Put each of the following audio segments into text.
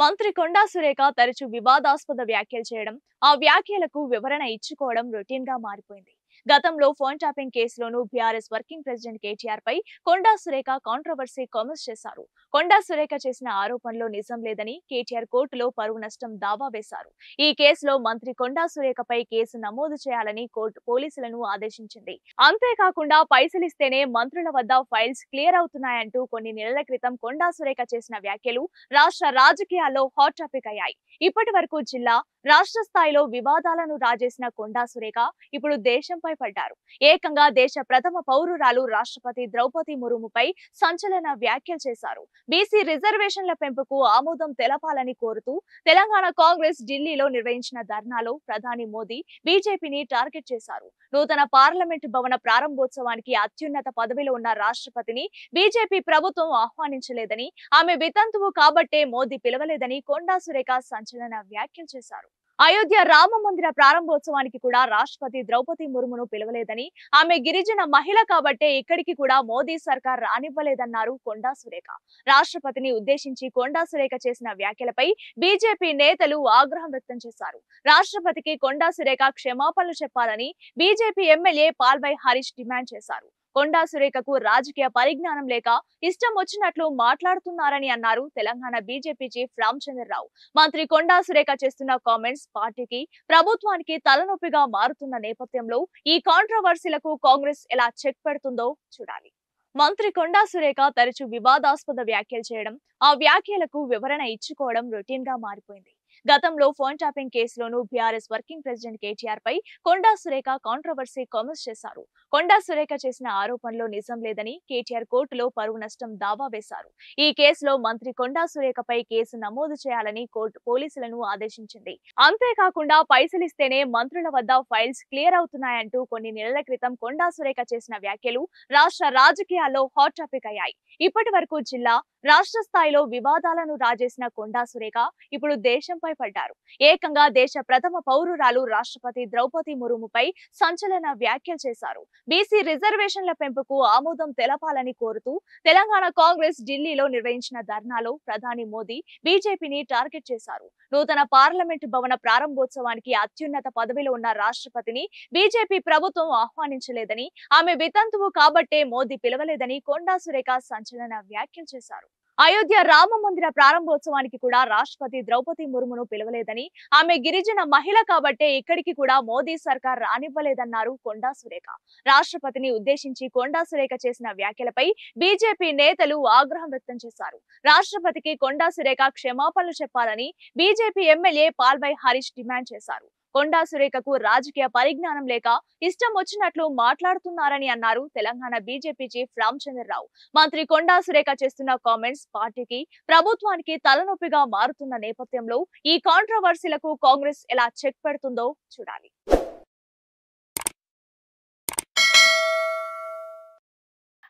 మంత్రి కొండా సురేఖ తరచూ వివాదాస్పద వ్యాఖ్యలు చేయడం, ఆ వ్యాఖ్యలకు వివరణ ఇచ్చుకోవడం రొటీన్ గా మారిపోయింది. గతంలో ఫోన్ ట్యాపింగ్ కేసులోనూ బీఆర్ఎస్ వర్కింగ్ ప్రెసిడెంట్ కేటీఆర్ పై కొండా సురేఖ కాంట్రవర్సీ కామెంట్స్ చేశారు. కొండా సురేఖ చేసిన ఆరోపణలో నిజం లేదని కేటీఆర్ కోర్టులో పరువు నష్టం దావా వేశారు. ఈ కేసులో మంత్రి కొండా సురేఖపై కేసు నమోదు చేయాలని కోర్టు పోలీసులను ఆదేశించింది. అంతేకాకుండా పైసలిస్తేనే మంత్రుల వద్ద ఫైల్స్ క్లియర్ అవుతున్నాయంటూ కొన్ని నెలల క్రితం కొండా సురేఖ చేసిన వ్యాఖ్యలు రాష్ట్ర రాజకీయాల్లో హాట్ టాపిక్ అయ్యాయి. ఇప్పటి వరకు జిల్లా, రాష్ట్ర స్థాయిలో వివాదాలను రాజేసిన కొండా సురేఖ ఇప్పుడు దేశంపై పడ్డారు. ఏకంగా దేశ ప్రథమ పౌరురాలు రాష్ట్రపతి ద్రౌపది ముర్ముపై సంచలన వ్యాఖ్యలు చేశారు. బీసీ రిజర్వేషన్ల పెంపుకు ఆమోదం తెలపాలని కోరుతూ తెలంగాణ కాంగ్రెస్ ఢిల్లీలో నిర్వహించిన ధర్నాలో ప్రధాని మోదీ బీజేపీని టార్గెట్ చేశారు. నూతన పార్లమెంటు భవన ప్రారంభోత్సవానికి అత్యున్నత పదవిలో ఉన్న రాష్ట్రపతిని బీజేపీ ప్రభుత్వం ఆహ్వానించలేదని, ఆమె వితంతువు కాబట్టే మోదీ పిలవలేదని కొండా సురేఖ సంచలన వ్యాఖ్యలు చేశారు. అయోధ్య రామ మందిర ప్రారంభోత్సవానికి కూడా రాష్ట్రపతి ద్రౌపది ముర్మును పిలవలేదని, ఆమె గిరిజన మహిళ కాబట్టే ఇక్కడికి కూడా మోదీ సర్కార్ రానివ్వలేదన్నారు కొండా సురేఖ. రాష్ట్రపతిని ఉద్దేశించి కొండా సురేఖ చేసిన వ్యాఖ్యలపై బీజేపీ నేతలు ఆగ్రహం వ్యక్తం చేశారు. రాష్ట్రపతికి కొండా సురేఖ క్షమాపణలు చెప్పాలని BJP MLA Palvai Harish demand చేశారు. కొండా సురేఖకు రాజకీయ పరిజ్ఞానం లేక ఇష్టం వచ్చినట్లు మాట్లాడుతున్నారని అన్నారు తెలంగాణ బీజేపీ చీఫ్ రామచంద్రరావు. మంత్రి కొండా సురేఖ చేస్తున్న కామెంట్స్ పార్టీకి, ప్రభుత్వానికి తలనొప్పిగా మారుతున్న నేపథ్యంలో ఈ కాంట్రవర్సీలకు కాంగ్రెస్ ఎలా చెక్ పెడుతుందో చూడాలి. మంత్రి కొండా సురేఖ తరచూ వివాదాస్పద వ్యాఖ్యలు చేయడం, ఆ వ్యాఖ్యలకు వివరణ ఇచ్చుకోవడం రొటీన్ గా మారిపోయింది. గతంలో ఫోన్ ట్యాపింగ్ కేసులోనూ బీఆర్ఎస్ వర్కింగ్ ప్రెసిడెంట్ కేటీఆర్ పై కొండా సురేఖ కాంట్రవర్సీ కామెంట్స్ చేశారు. కొండా సురేఖ చేసిన ఆరోపణలో నిజం లేదని కేటీఆర్ కోర్టులో పరువు నష్టం దావా వేశారు. ఈ కేసులో మంత్రి కొండా సురేఖపై కేసు నమోదు చేయాలని కోర్టు పోలీసులను ఆదేశించింది. అంతేకాకుండా పైసలిస్తేనే మంత్రుల వద్ద ఫైల్స్ క్లియర్ అవుతున్నాయంటూ కొన్ని నెలల క్రితం కొండా సురేఖ చేసిన వ్యాఖ్యలు రాష్ట్ర రాజకీయాల్లో హాట్ టాపిక్ అయ్యాయి. ఇప్పటి వరకు జిల్లా, రాష్ట్ర స్థాయిలో వివాదాలను రాజేసిన కొండా సురేఖ ఇప్పుడు దేశంపై పడ్డారు. ఏకంగా దేశ ప్రథమ పౌరురాలు రాష్ట్రపతి ద్రౌపది ముర్ముపై సంచలన వ్యాఖ్యలు చేశారు. బీసీ రిజర్వేషన్ల పెంపుకు ఆమోదం తెలపాలని కోరుతూ తెలంగాణ కాంగ్రెస్ ఢిల్లీలో నిర్వహించిన ధర్నాలో ప్రధాని మోదీ బీజేపీని టార్గెట్ చేశారు. నూతన పార్లమెంటు భవన ప్రారంభోత్సవానికి అత్యున్నత పదవిలో ఉన్న రాష్ట్రపతిని బీజేపీ ప్రభుత్వం ఆహ్వానించలేదని, ఆమె వితంతువు కాబట్టే మోదీ పిలవలేదని కొండా సురేఖ సంచలన వ్యాఖ్యలు చేశారు. అయోధ్య రామ మందిర ప్రారంభోత్సవానికి కూడా రాష్ట్రపతి ద్రౌపది ముర్మును పిలవలేదని, ఆమె గిరిజన మహిళ కాబట్టే ఇక్కడికి కూడా మోదీ సర్కార్ రానివ్వలేదన్నారు కొండా సురేఖ. రాష్ట్రపతిని ఉద్దేశించి కొండా సురేఖ చేసిన వ్యాఖ్యలపై బీజేపీ నేతలు ఆగ్రహం వ్యక్తం చేశారు. రాష్ట్రపతికి కొండా సురేఖ క్షమాపణలు చెప్పాలని BJP MLA Palvai Harish demand చేశారు. కొండా సురేఖకు రాజకీయ పరిజ్ఞానం లేక ఇష్టం వచ్చినట్లు మాట్లాడుతున్నారని అన్నారు తెలంగాణ బీజేపీ చీఫ్ రామచంద్రరావు. మంత్రి కొండా సురేఖ చేస్తున్న కామెంట్స్ పార్టీకి, ప్రభుత్వానికి తలనొప్పిగా మారుతున్న నేపథ్యంలో ఈ కాంట్రవర్సీలకు కాంగ్రెస్ ఎలా చెక్ పెడుతుందో చూడాలి.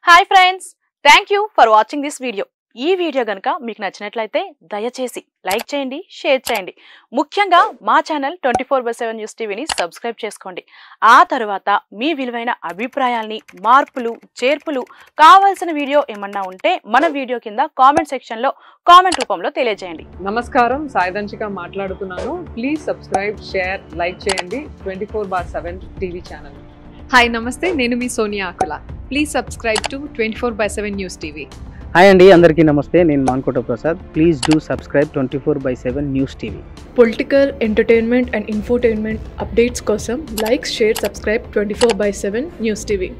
Hi friends, thank you for watching this video. ఈ వీడియో గనుక మీకు నచ్చినట్లయితే దయచేసి లైక్ చేయండి, షేర్ చేయండి. ముఖ్యంగా మా ఛానల్ 24/7 న్యూస్ టీవీని సబ్స్క్రైబ్ చేసుకోండి. ఆ తర్వాత మీ విలువైన అభిప్రాయాల్ని, మార్పులు, చేర్పులు, కావాల్సిన వీడియో ఏమన్నా ఉంటే మన వీడియో కింద కామెంట్ సెక్షన్లో కామెంట్ రూపంలో తెలియజేయండి. నమస్కారం, సాయిదంచిక మాట్లాడుతున్నాను. ప్లీజ్ సబ్స్క్రైబ్, షేర్, లైక్ చేయండి 24/7 టీవీ ఛానల్. హాయ్ నమస్తే, నేను మీ Sonia Akula. Please subscribe to 24/7 news TV. Hi అండి, అందరికీ నమస్తే. నేను Mankota Prasad. Please do subscribe 24/7 news TV. Political, entertainment and infotainment updates కోసం like, share, subscribe 24/7 news TV.